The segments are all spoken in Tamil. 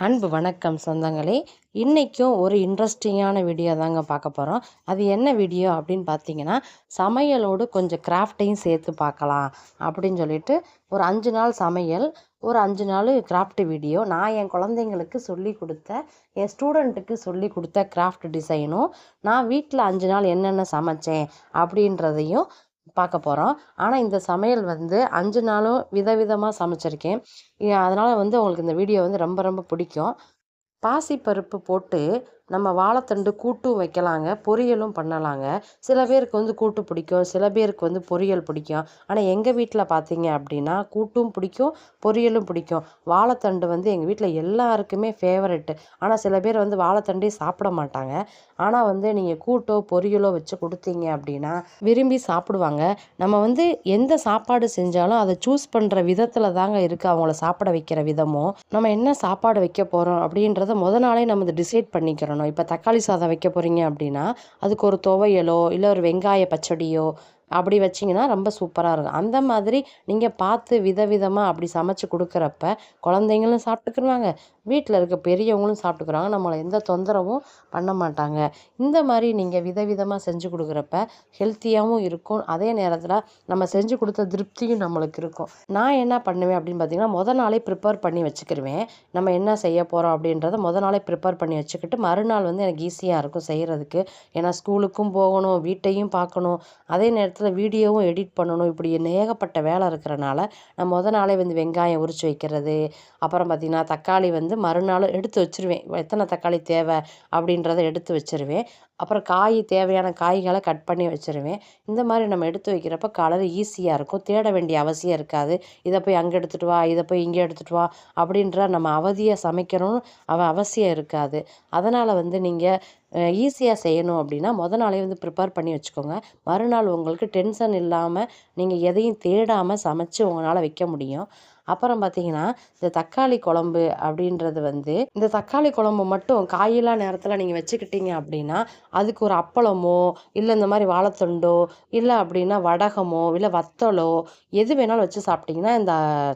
அன்பு வணக்கம் சொந்தங்களே. இன்றைக்கும் ஒரு இன்ட்ரெஸ்டிங்கான வீடியோ தாங்க பார்க்க போகிறோம். அது என்ன வீடியோ அப்படின்னு பார்த்தீங்கன்னா, சமையலோடு கொஞ்சம் கிராஃப்டையும் சேர்த்து பார்க்கலாம் அப்படின்னு சொல்லிட்டு ஒரு 5 நாள் சமையல், ஒரு 5 நாள் கிராஃப்ட் வீடியோ. நான் என் குழந்தைங்களுக்கு சொல்லி கொடுத்த, என் ஸ்டூடெண்ட்டுக்கு சொல்லி கொடுத்த கிராஃப்ட் டிசைனும், நான் வீட்டில் 5 நாள் என்னென்ன சமைச்சேன் அப்படின்றதையும் பார்க்க போகிறோம். ஆனால் இந்த சமையல் வந்து 5 நாளும் விதவிதமாக சமைச்சிருக்கேன். அதனால் வந்து உங்களுக்கு இந்த வீடியோ வந்து ரொம்ப ரொம்ப பிடிக்கும். பாசிப்பருப்பு போட்டு நம்ம வாழைத்தண்டு கூட்டும் வைக்கலாங்க, பொரியலும் பண்ணலாங்க. சில பேருக்கு வந்து கூட்டு பிடிக்கும், சில பேருக்கு வந்து பொரியல் பிடிக்கும். ஆனால் எங்கள் வீட்டில் பார்த்தீங்க அப்படின்னா கூட்டும் பிடிக்கும், பொரியலும் பிடிக்கும். வாழைத்தண்டு வந்து எங்கள் வீட்டில் எல்லாருக்குமே ஃபேவரெட்டு. ஆனால் சில பேர் வந்து வாழைத்தண்டே சாப்பிட மாட்டாங்க. ஆனால் வந்து நீங்கள் கூட்டோ பொரியலோ வச்சு கொடுத்தீங்க அப்படின்னா விரும்பி சாப்பிடுவாங்க. நம்ம வந்து எந்த சாப்பாடு செஞ்சாலும் அதை சூஸ் பண்ணுற விதத்தில் தாங்க இருக்குது, அவங்கள சாப்பிட வைக்கிற விதமும். நம்ம என்ன சாப்பாடு வைக்க போகிறோம் அப்படின்றத நாளே நம்ம இதை டிசைட் பண்ணிக்கிறோம். இப்போ தக்காளி சாதம் வைக்க போகிறீங்க அப்படின்னா அதுக்கு ஒரு துவையலோ இல்லை ஒரு வெங்காய பச்சடியோ அப்படி வச்சிங்கன்னா ரொம்ப சூப்பராக இருக்கும். அந்த மாதிரி நீங்கள் பார்த்து விதவிதமாக அப்படி சமைச்சு கொடுக்குறப்ப குழந்தைங்களும் சாப்பிட்டுக்குருவாங்க, வீட்டில் இருக்க பெரியவங்களும் சாப்பிட்டுக்குறாங்க, நம்மளை எந்த தொந்தரவும் பண்ண மாட்டாங்க. இந்த மாதிரி நீங்கள் விதவிதமாக செஞ்சு கொடுக்குறப்ப ஹெல்த்தியாகவும் இருக்கும், அதே நேரத்தில் நம்ம செஞ்சு கொடுத்த திருப்தியும் நம்மளுக்கு இருக்கும். நான் என்ன பண்ணுவேன் அப்படின்னு பார்த்தீங்கன்னா, நாளே ப்ரிப்பேர் பண்ணி வச்சுக்கிருவேன். நம்ம என்ன செய்ய போகிறோம் அப்படின்றத நாளே ப்ரிப்பேர் பண்ணி வச்சுக்கிட்டு மறுநாள் வந்து எனக்கு ஈஸியாக இருக்கும் செய்கிறதுக்கு. ஏன்னா ஸ்கூலுக்கும் போகணும், வீட்டையும் பார்க்கணும், அதே நேரத்தில் வீடியோவும் எடிட் பண்ணணும். இப்படி ஏகப்பட்ட வேலை இருக்கிறனால நான் நாளே வந்து வெங்காயம் உரித்து வைக்கிறது, அப்புறம் பார்த்திங்கன்னா தக்காளி வந்து மறுநாள் எடுத்து வச்சுருவேன். எத்தனை தக்காளி தேவை அப்படின்றத எடுத்து வச்சுருவேன். அப்புறம் தேவையான காய்களை கட் பண்ணி வச்சுருவேன். இந்த மாதிரி நம்ம எடுத்து வைக்கிறப்ப காலையில் ஈஸியாக இருக்கும், தேட வேண்டிய அவசியம் இருக்காது. இதை போய் அங்கே எடுத்துகிட்டு வா, இதை போய் இங்கே எடுத்துகிட்டு வா அப்படின்ற நம்ம அவதியாக சமைக்கணும்னு அவசியம் இருக்காது. அதனால் வந்து நீங்கள் ஈஸியாக செய்யணும் அப்படின்னா நாளே வந்து ப்ரிப்பேர் பண்ணி வச்சுக்கோங்க. மறுநாள் உங்களுக்கு டென்ஷன் இல்லாமல் நீங்கள் எதையும் தேடாமல் சமைச்சு உங்களால் வைக்க முடியும். அப்புறம் பார்த்தீங்கன்னா, இந்த தக்காளி குழம்பு அப்படின்றது வந்து இந்த தக்காளி குழம்பு மட்டும் காயில்லா நேரத்தில் நீங்கள் வச்சுக்கிட்டீங்க அப்படின்னா அதுக்கு ஒரு அப்பளமோ இல்லை இந்த மாதிரி வாழைத்தண்டோ இல்லை அப்படின்னா வடகமோ இல்லை வத்தலோ எது வேணாலும் வச்சு சாப்பிட்டிங்கன்னா இந்த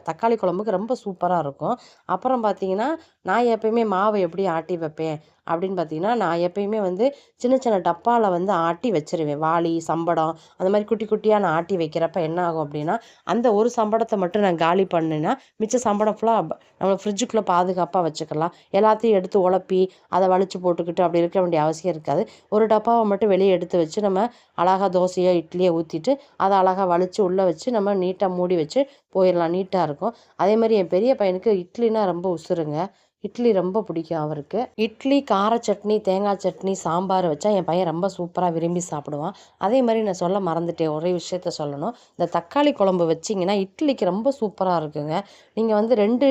தக்காளி குழம்புக்கு ரொம்ப சூப்பராக இருக்கும். அப்புறம் பார்த்தீங்கன்னா, நான் எப்பயுமே மாவை எப்படி ஆட்டி வைப்பேன் அப்படின்னு பார்த்தீங்கன்னா, நான் எப்பயுமே வந்து சின்ன சின்ன டப்பாவில் வந்து ஆட்டி வச்சுருவேன். வாளி, சம்படம் அந்த மாதிரி குட்டி குட்டியாக நான் ஆட்டி வைக்கிறப்ப என்ன ஆகும் அப்படின்னா, அந்த ஒரு சம்படத்தை மட்டும் நான் காலி பண்ணேன்னா மிச்ச சம்படம் ஃபுல்லாக நம்ம ஃப்ரிட்ஜுக்குள்ளே பாதுகாப்பாக வச்சுக்கலாம். எல்லாத்தையும் எடுத்து உழப்பி அதை வலிச்சு போட்டுக்கிட்டு அப்படி இருக்க வேண்டிய அவசியம் இருக்காது. ஒரு டப்பாவை மட்டும் வெளியே எடுத்து வச்சு நம்ம அழகாக தோசையோ இட்லியோ ஊற்றிட்டு அதை அழகாக வலிச்சு உள்ளே வச்சு நம்ம நீட்டாக மூடி வச்சு போயிடலாம், நீட்டாக இருக்கும். அதே மாதிரி என் பெரிய பையனுக்கு இட்லினா ரொம்ப உசுருங்க. இட்லி ரொம்ப பிடிக்கும் அவருக்கு. இட்லி, கார சட்னி, தேங்காய் சட்னி, சாம்பார் வச்சா என் பையன் ரொம்ப சூப்பராக விரும்பி சாப்பிடுவான். அதே மாதிரி நான் சொல்ல மறந்துட்டேன், ஒரே விஷயத்த சொல்லணும். இந்த தக்காளி குழம்பு வச்சிங்கன்னா இட்லிக்கு ரொம்ப சூப்பராக இருக்குங்க. நீங்கள் வந்து 2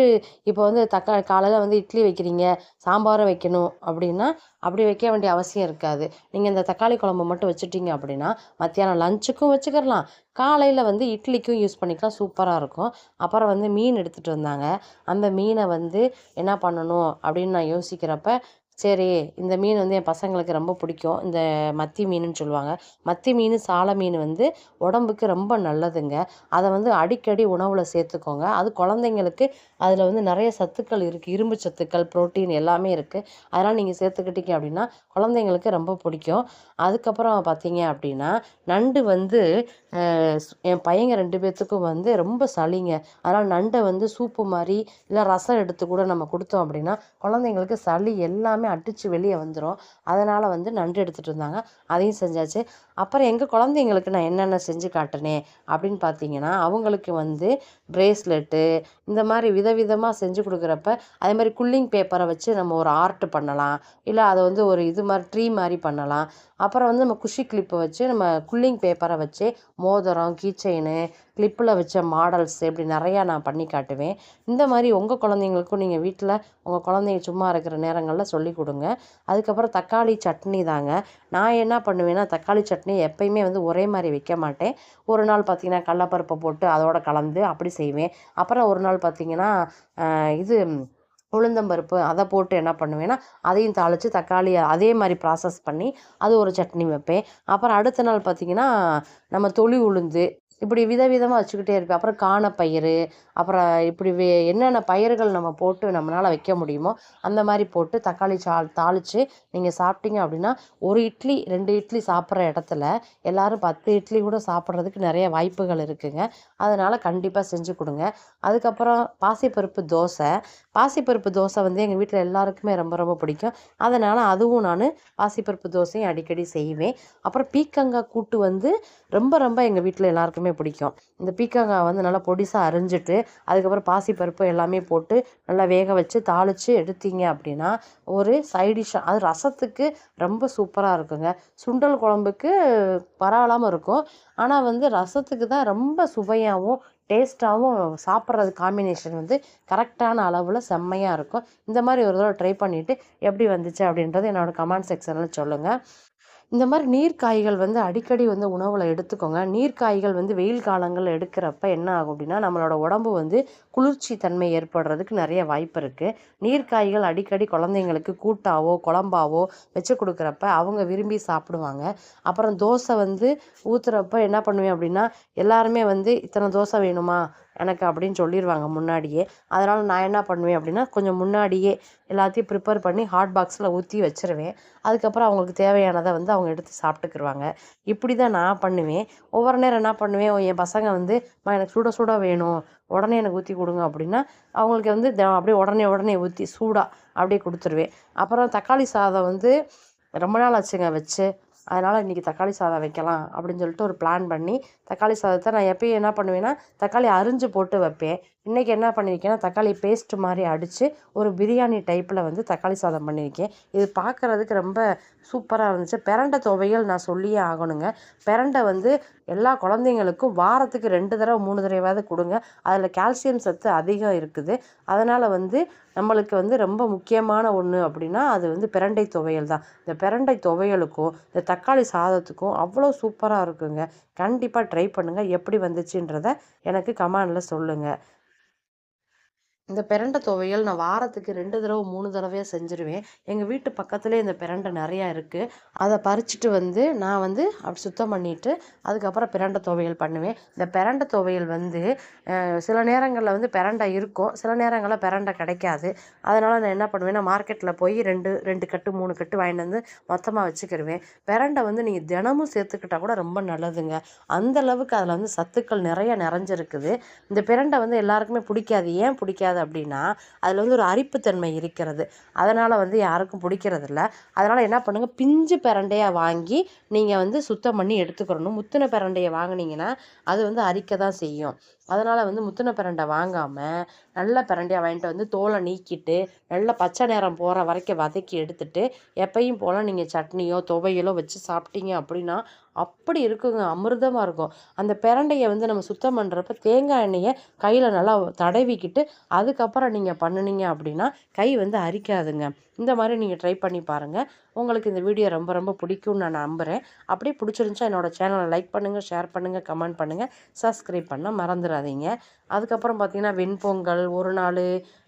இப்போ வந்து காலையில் வந்து இட்லி வைக்கிறீங்க, சாம்பாரும் வைக்கணும் அப்படின்னா அப்படி வைக்க வேண்டிய அவசியம் இருக்காது. நீங்கள் இந்த தக்காளி குழம்பு மட்டும் வச்சுட்டிங்க அப்படின்னா மத்தியானம் லஞ்சுக்கும் வச்சுக்கிடலாம், காலையில் வந்து இட்லிக்கும் யூஸ் பண்ணிக்கலாம், சூப்பராக இருக்கும். அப்புறம் வந்து மீன் எடுத்துகிட்டு வந்தாங்க. அந்த மீனை வந்து என்ன பண்ணணும் அப்படின்னு நான் யோசிக்கிறப்ப, சரி இந்த மீன் வந்து என் பசங்களுக்கு ரொம்ப பிடிக்கும். இந்த மத்தி மீனுன்னு சொல்லுவாங்க. மத்தி மீன், சால மீன் வந்து உடம்புக்கு ரொம்ப நல்லதுங்க. அதை வந்து அடிக்கடி உணவில் சேர்த்துக்கோங்க. அது குழந்தைங்களுக்கு அதில் வந்து நிறைய சத்துக்கள் இருக்குது, இரும்பு சத்துக்கள், புரோட்டீன் எல்லாமே இருக்குது. அதனால் நீங்கள் சேர்த்துக்கிட்டீங்க அப்படின்னா குழந்தைங்களுக்கு ரொம்ப பிடிக்கும். அதுக்கப்புறம் பார்த்தீங்க அப்படின்னா, நண்டு வந்து என் பையங்க 2 பேர்த்துக்கும் வந்து ரொம்ப சளிங்க. அதனால் நண்டை வந்து சூப்பு மாதிரி இல்லை ரசம் எடுத்து கூட நம்ம கொடுத்தோம் அப்படின்னா குழந்தைங்களுக்கு சளி எல்லாமே அடித்து வெளியே வந்துடும். அதனால் வந்து நண்டு எடுத்துகிட்டு வந்தாங்க, அதையும் செஞ்சாச்சு. அப்புறம் எங்கள் குழந்தைங்களுக்கு நான் என்னென்ன செஞ்சு காட்டினேன் அப்படின்னு பார்த்தீங்கன்னா, அவங்களுக்கு வந்து ப்ரேஸ்லெட்டு இந்த மாதிரி விதவிதமாக செஞ்சு கொடுக்குறப்ப அதே மாதிரி குல்லிங் பேப்பரை வச்சு நம்ம ஒரு ஆர்ட் பண்ணலாம், இல்லை அதை வந்து ஒரு இது மாதிரி ட்ரீ மாதிரி பண்ணலாம். அப்புறம் வந்து நம்ம குஷி கிளிப்பை வச்சு நம்ம குல்லிங் பேப்பரை வச்சு மோதிரம், கீச்செயினு, கிளிப்பில் வச்ச மாடல்ஸ் இப்படி நிறையா நான் பண்ணி காட்டுவேன். இந்த மாதிரி உங்கள் குழந்தைங்களுக்கும் நீங்கள் வீட்டில் உங்கள் குழந்தைங்க சும்மா இருக்கிற நேரங்களில் சொல்லி கொடுங்க. அதுக்கப்புறம் தக்காளி சட்னி தாங்க. நான் என்ன பண்ணுவேன்னா, தக்காளி சட்னி எப்பயுமே வந்து ஒரே மாதிரி வைக்க மாட்டேன். ஒரு நாள் பார்த்திங்கன்னா கடலப்பருப்பை போட்டு அதோட கலந்து அப்படி செய்வேன். அப்புறம் ஒரு நாள் பார்த்திங்கன்னா இது உளுந்தம்பருப்பு அதை போட்டு என்ன பண்ணுவேன்னா அதையும் தாளித்து தக்காளி அதே மாதிரி ப்ராசஸ் பண்ணி அது ஒரு சட்னி வைப்பேன். அப்புறம் அடுத்த நாள் பார்த்திங்கன்னா நம்ம தொளி உளுந்து இப்படி விதவிதமாக வச்சுக்கிட்டே இருப்பேன். அப்புறம் காணப்பயிறு, அப்புறம் இப்படி என்னென்ன பயிர்கள் நம்ம போட்டு நம்மளால் வைக்க முடியுமோ அந்த மாதிரி போட்டு தக்காளி தாளித்து நீங்கள் சாப்பிட்டீங்க அப்படின்னா, ஒரு இட்லி 2 இட்லி சாப்பிட்ற இடத்துல எல்லோரும் 10 இட்லி கூட சாப்பிட்றதுக்கு நிறைய வாய்ப்புகள் இருக்குங்க. அதனால் கண்டிப்பாக செஞ்சு கொடுங்க. அதுக்கப்புறம் பாசிப்பருப்பு தோசை. பாசிப்பருப்பு தோசை வந்து எங்கள் வீட்டில் எல்லாருக்குமே ரொம்ப ரொம்ப பிடிக்கும். அதனால் அதுவும் நான் பாசிப்பருப்பு தோசையும் அடிக்கடி செய்வேன். அப்புறம் பீக்கங்காய் கூட்டு வந்து ரொம்ப ரொம்ப எங்கள் வீட்டில் எல்லாருக்குமே பிடிக்கும். இந்த பீக்கங்காய் வந்து நல்லா பொடிசாக அரிஞ்சிட்டு அதுக்கப்புறம் பாசிப்பருப்பு எல்லாமே போட்டு நல்லா வேக வச்சு தாளித்து எடுத்தீங்க அப்படின்னா ஒரு சைடிஷ்ஷாக அது ரசத்துக்கு ரொம்ப சூப்பராக இருக்குங்க. சுண்டல் குழம்புக்கு பரவாயில்லாமல் இருக்கும். ஆனால் வந்து ரசத்துக்கு தான் ரொம்ப சுவையாகவும் டேஸ்ட்டாகவும் சாப்பிட்றது காம்பினேஷன் வந்து கரெக்டான அளவில் செம்மையாக இருக்கும். இந்த மாதிரி ஒரு தடவை ட்ரை பண்ணிவிட்டு எப்படி வந்துச்சு அப்படின்றத என்னோடய கமெண்ட் செக்ஷனில் சொல்லுங்கள். இந்த மாதிரி நீர்க்காய்கள் வந்து அடிக்கடி வந்து உணவில் எடுத்துக்கோங்க. நீர்க்காய்கள் வந்து வெயில் காலங்களில் எடுக்கிறப்ப என்ன ஆகும் அப்படின்னா, நம்மளோட உடம்பு வந்து குளிர்ச்சி தன்மை ஏற்படுறதுக்கு நிறைய வாய்ப்பு இருக்குது. நீர்க்காய்கள் அடிக்கடி குழந்தைங்களுக்கு கூட்டாவோ குழம்பாவோ வச்சு கொடுக்குறப்ப அவங்க விரும்பி சாப்பிடுவாங்க. அப்புறம் தோசை வந்து ஊற்றுறப்ப என்ன பண்ணுவேன் அப்படின்னா, எல்லாருமே வந்து இத்தனை தோசை வேணுமா எனக்கு அப்படின்னு சொல்லிடுவாங்க முன்னாடியே. அதனால் நான் என்ன பண்ணுவேன் அப்படின்னா, கொஞ்சம் முன்னாடியே எல்லாத்தையும் ப்ரிப்பேர் பண்ணி ஹாட் பாக்ஸில் ஊற்றி வச்சுருவேன். அதுக்கப்புறம் அவங்களுக்கு தேவையானதை வந்து அவங்க எடுத்து சாப்பிட்டுக்குருவாங்க. இப்படி தான் நான் பண்ணுவேன். ஒவ்வொரு நேரம் என்ன பண்ணுவேன், என் பசங்க வந்து எனக்கு சுட சுட வேணும், உடனே எனக்கு ஊற்றி கொடுங்க அப்படின்னா, அவங்களுக்கு வந்து அப்படியே உடனே ஊற்றி சூடாக அப்படியே கொடுத்துருவேன். அப்புறம் தக்காளி சாதம் வந்து ரொம்ப நாள் ஆச்சுங்க வச்சு. அதனால் இன்றைக்கி தக்காளி சாதம் வைக்கலாம் அப்படின்னு சொல்லிட்டு ஒரு பிளான் பண்ணி தக்காளி சாதத்தை நான் எப்பயும் என்ன பண்ணுவேன்னா, தக்காளி அரிஞ்சு போட்டு வைப்பேன். இன்றைக்கி என்ன பண்ணியிருக்கேன்னா, தக்காளி பேஸ்ட் மாதிரி அடித்து ஒரு பிரியாணி டைப்பில் வந்து தக்காளி சாதம் பண்ணியிருக்கேன். இது பார்க்குறதுக்கு ரொம்ப சூப்பராக இருந்துச்சு. பிரண்டை துவையல் நான் சொல்லியே ஆகணுங்க. பிரண்டை வந்து எல்லா குழந்தைங்களுக்கும் வாரத்துக்கு 2 தடவை 3 தடவையாவது கொடுங்க. அதில் கால்சியம் சத்து அதிகம் இருக்குது. அதனால் வந்து நம்மளுக்கு வந்து ரொம்ப முக்கியமான ஒன்று அப்படின்னா அது வந்து பிரண்டை துவையல் தான். இந்த பிரண்டை துவையலுக்கும் இந்த தக்காளி சாதத்துக்கும் அவ்வளோ சூப்பராக இருக்குங்க. கண்டிப்பாக ட்ரை பண்ணுங்கள். எப்படி வந்துச்சுன்றதை எனக்கு கமெண்டில் சொல்லுங்கள். இந்த பிரண்டை துவையல் நான் வாரத்துக்கு 2 தடவை 3 தடவையாக செஞ்சுருவேன். எங்கள் வீட்டு பக்கத்துலேயே இந்த பிரண்டை நிறையா இருக்குது. அதை பறிச்சுட்டு வந்து நான் வந்து அப்படி சுத்தம் பண்ணிவிட்டு அதுக்கப்புறம் பிரண்டை துவையல் பண்ணுவேன். இந்த பிரண்டை துவையல் வந்து சில நேரங்களில் வந்து பிரண்டை இருக்கும், சில நேரங்களில் பிரண்டை கிடைக்காது. அதனால் நான் என்ன பண்ணுவேன்னா, மார்க்கெட்டில் போய் 2 கட்டு 3 கட்டு வாங்கிட்டு வந்து மொத்தமாக வச்சுக்கிருவேன். பிரண்டை வந்து நீங்கள் தினமும் சேர்த்துக்கிட்டால் கூட ரொம்ப நல்லதுங்க. அந்த அளவுக்கு அதில் வந்து சத்துக்கள் நிறைய நிறைஞ்சிருக்குது. இந்த பிரண்டை வந்து எல்லாருக்குமே பிடிக்காது. ஏன் பிடிக்காது அப்படின்னா, அதில் வந்து ஒரு அரிப்புத்தன்மை இருக்கிறது. அதனால் வந்து யாருக்கும் பிடிக்கிறதில்ல. அதனால் என்ன பண்ணுங்கள், பிஞ்சு பிரண்டையாக வாங்கி நீங்கள் வந்து சுத்தம் பண்ணி எடுத்துக்கிறணும். முத்தின பிரண்டையை வாங்கினீங்கன்னா அது வந்து அரிக்க தான் செய்யும். அதனால் வந்து முத்தின பிரண்டை வாங்காமல் நல்ல பிரண்டையாக வாங்கிட்டு வந்து தோலை நீக்கிட்டு நல்லா பச்சை நிறம் போகிற வரைக்கும் வதக்கி எடுத்துட்டு எப்பயும் போல் நீங்கள் சட்னியோ துவையலோ வச்சு சாப்பிட்டீங்க அப்படின்னா அப்படி இருக்குங்க, அமிர்தமாக இருக்கும். அந்த பிரண்டையை வந்து நம்ம சுத்தம் பண்ணுறப்ப தேங்காய் எண்ணெயை கையில் நல்லா தடவிக்கிட்டு அதுக்கப்புறம் நீங்கள் பண்ணினீங்க அப்படின்னா கை வந்து அரிக்காதுங்க. இந்த மாதிரி நீங்கள் ட்ரை பண்ணி பாருங்கள். உங்களுக்கு இந்த வீடியோ ரொம்ப ரொம்ப பிடிக்கும்னு நான் நம்புகிறேன். அப்படியே பிடிச்சிருந்துச்சா என்னோடய சேனலை லைக் பண்ணுங்கள், ஷேர் பண்ணுங்கள், கமெண்ட் பண்ணுங்கள், சப்ஸ்கிரைப் பண்ண மறந்துடாதீங்க. அதுக்கப்புறம் பார்த்திங்கன்னா வெண்பொங்கல் ஒரு நாள்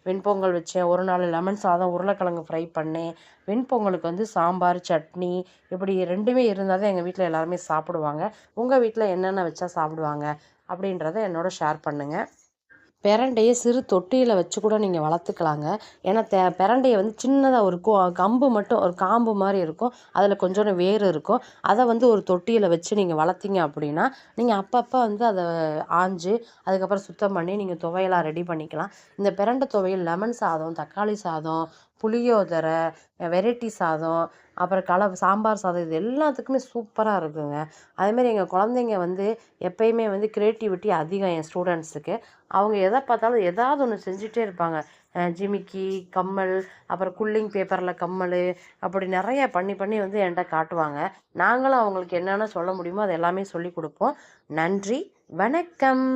வெண்பொங்கல் வச்சேன், ஒரு நாள் லெமன் சாதம் உருளைக்கிழங்கு ஃப்ரை பண்ணேன். வெண்பொங்கலுக்கு வந்து சாம்பார் சட்னி இப்படி 2மே இருந்தால் தான் எங்கள் வீட்டில் எல்லாருமே சாப்பிடுவாங்க. உங்கள் வீட்டில் என்னென்ன வச்சா சாப்பிடுவாங்க அப்படின்றத என்னோட ஷேர் பண்ணுங்கள். பிரண்டையை சிறு தொட்டியில் வச்சு கூட நீங்கள் வளர்த்துக்கலாங்க. ஏன்னா பிரண்டையை வந்து சின்னதாக ஒரு கம்பு மட்டும் ஒரு காம்பு மாதிரி இருக்கும், அதில் கொஞ்சோண்டு வேர் இருக்கும். அதை வந்து ஒரு தொட்டியில் வச்சு நீங்கள் வளர்த்தீங்க அப்படின்னா நீங்கள் அப்பப்போ வந்து அதை ஆஞ்சு அதுக்கப்புறம் சுத்தம் பண்ணி நீங்கள் துவையலாக ரெடி பண்ணிக்கலாம். இந்த பிரண்டை துவையல் லெமன் சாதம், தக்காளி சாதம், புளியோதரை, வெரைட்டி சாதம், அப்புறம் சாம்பார் சாதம் இது எல்லாத்துக்குமே சூப்பராக இருக்குங்க. அதேமாரி எங்கள் குழந்தைங்க வந்து எப்பயுமே வந்து க்ரியேட்டிவிட்டி அதிகம் என் ஸ்டூடெண்ட்ஸுக்கு. அவங்க எதை பார்த்தாலும் ஏதாவது ஒன்று செஞ்சுட்டே இருப்பாங்க. ஜிமிக்கி, கம்மல், அப்புறம் குல்லிங் பேப்பரில் கம்மல், அப்படி நிறைய பண்ணி பண்ணி வந்து என்கிட்ட காட்டுவாங்க. நாங்களும் அவங்களுக்கு என்னென்ன சொல்ல முடியுமோ அது எல்லாமே சொல்லிக் கொடுப்போம். நன்றி, வணக்கம்.